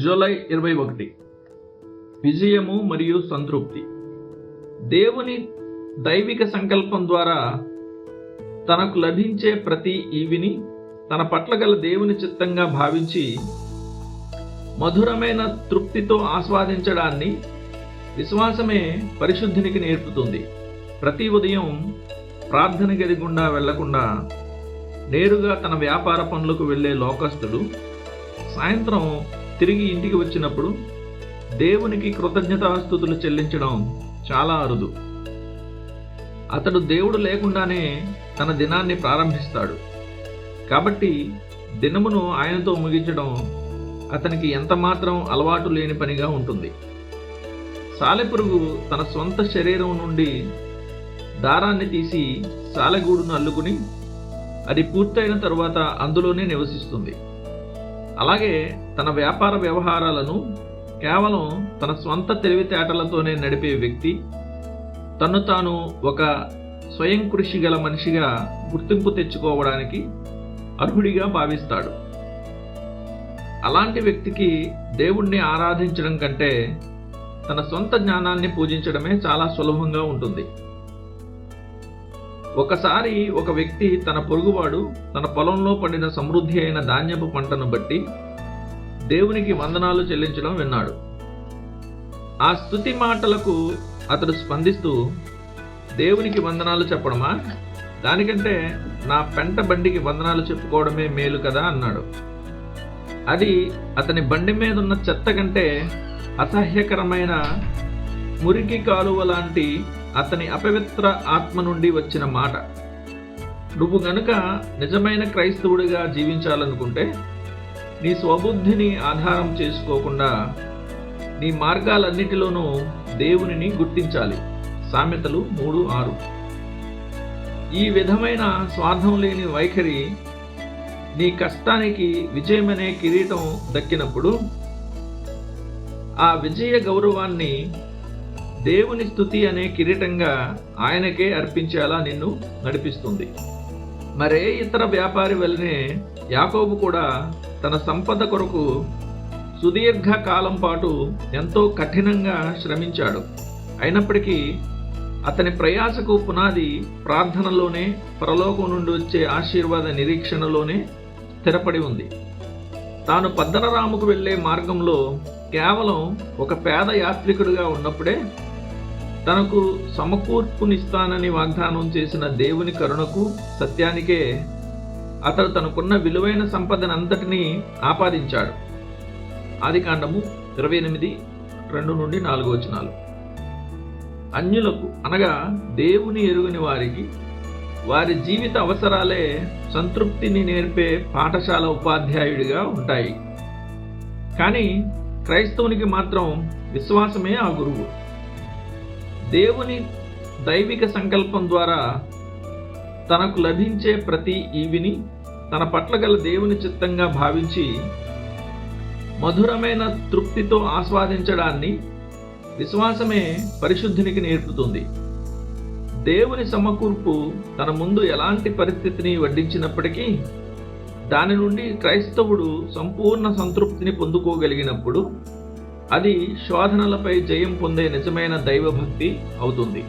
July 21. విజయము మరియు సంతృప్తి. దేవుని దైవిక సంకల్పం ద్వారా తనకు లభించే ప్రతి ఈవిని తన పట్ల గల దేవుని చిత్తంగా భావించి మధురమైన తృప్తితో ఆస్వాదించడాన్ని విశ్వాసమే పరిశుద్ధినికి నేర్పుతుంది. ప్రతి ఉదయం ప్రార్థన గది గుండా వెళ్లకుండా నేరుగా తన వ్యాపార పనులకు వెళ్లే లోకస్తుడు సాయంత్రం తిరిగి ఇంటికి వచ్చినప్పుడు దేవునికి కృతజ్ఞతాస్తుతులు చెల్లించడం చాలా అరుదు. అతడు దేవుడు లేకుండానే తన దినాన్ని ప్రారంభిస్తాడు. కాబట్టి దినమును ఆయనతో ముగించడం అతనికి ఎంతమాత్రం అలవాటు లేని పనిగా ఉంటుంది. సాలెపురుగు తన సొంత శరీరం నుండి దారాన్ని తీసి సాలెగూడును అల్లుకుని అది పూర్తయిన తరువాత అందులోనే నివసిస్తుంది. అలాగే తన వ్యాపార వ్యవహారాలను కేవలం తన స్వంత తెలివితేటలతోనే నడిపే వ్యక్తి తను తాను ఒక స్వయం కృషి గల మనిషిగా గుర్తింపు తెచ్చుకోవడానికి అర్హుడిగా భావిస్తాడు. అలాంటి వ్యక్తికి దేవుణ్ణి ఆరాధించడం కంటే తన సొంత జ్ఞానాన్ని పూజించడమే చాలా సులభంగా ఉంటుంది. ఒకసారి ఒక వ్యక్తి తన పొరుగువాడు తన పొలంలో పండిన సమృద్ధి అయిన ధాన్యపు పంటను బట్టి దేవునికి వందనాలు చెల్లించడం విన్నాడు. ఆ స్తుతి మాటలకు అతడు స్పందిస్తూ, దేవునికి వందనాలు చెప్పడమా? దానికంటే నా పెంట బండికి వందనాలు చెప్పుకోవడమే మేలు కదా అన్నాడు. అది అతని బండి మీద ఉన్న చెత్త కంటే అసహ్యకరమైన మురికి కాలువ లాంటి అతని అపవిత్ర ఆత్మ నుండి వచ్చిన మాట. నువ్వు గనుక నిజమైన క్రైస్తవుడిగా జీవించాలనుకుంటే నీ స్వబుద్ధిని ఆధారం చేసుకోకుండా నీ మార్గాలన్నిటిలోనూ దేవునిని గుర్తించాలి. సామెతలు 3:6. ఈ విధమైన స్వార్థం లేని వైఖరి నీ కష్టానికి విజయమనే కిరీటం దక్కినప్పుడు ఆ విజయ గౌరవాన్ని దేవుని స్తుతి అనే కిరీటంగా ఆయనకే అర్పించేలా నిన్ను నడిపిస్తుంది. మరే ఇతర వ్యాపారి వల్లనే యాకోబు కూడా తన సంపద కొరకు సుదీర్ఘ కాలం పాటు ఎంతో కఠినంగా శ్రమించాడు. అయినప్పటికీ అతని ప్రయాసకు పునాది ప్రార్థనలోనే, పరలోకం నుండి వచ్చే ఆశీర్వాద నిరీక్షణలోనే స్థిరపడి ఉంది. తాను పద్దనరాముకు వెళ్లే మార్గంలో కేవలం ఒక పేద యాత్రికుడిగా ఉన్నప్పుడే తనకు సమకూర్పునిస్తానని వాగ్దానం చేసిన దేవుని కరుణకు, సత్యానికే అతడు తనకున్న విలువైన సంపదనంతటినీ ఆపాదించాడు. ఆదికాండము 28:2-4 అన్యులకు అనగా దేవుని ఎరుగని వారికి వారి జీవిత అవసరాలే సంతృప్తిని నేర్పే పాఠశాల ఉపాధ్యాయుడిగా ఉంటాయి. కానీ క్రైస్తవునికి మాత్రం విశ్వాసమే ఆ గురువు. దేవుని దైవిక సంకల్పం ద్వారా తనకు లభించే ప్రతి ఈవిని తన పట్ల గల దేవుని చిత్తంగా భావించి మధురమైన తృప్తితో ఆస్వాదించడాన్ని విశ్వాసమే పరిశుద్ధినికి నేర్పుతుంది. దేవుని సమకూర్పు తన ముందు ఎలాంటి పరిస్థితిని వడ్డించినప్పటికీ దాని నుండి క్రైస్తవుడు సంపూర్ణ సంతృప్తిని పొందుకోగలిగినప్పుడు అది శోధనలపై జయం పొందే నిజమైన దైవభక్తి అవుతుంది.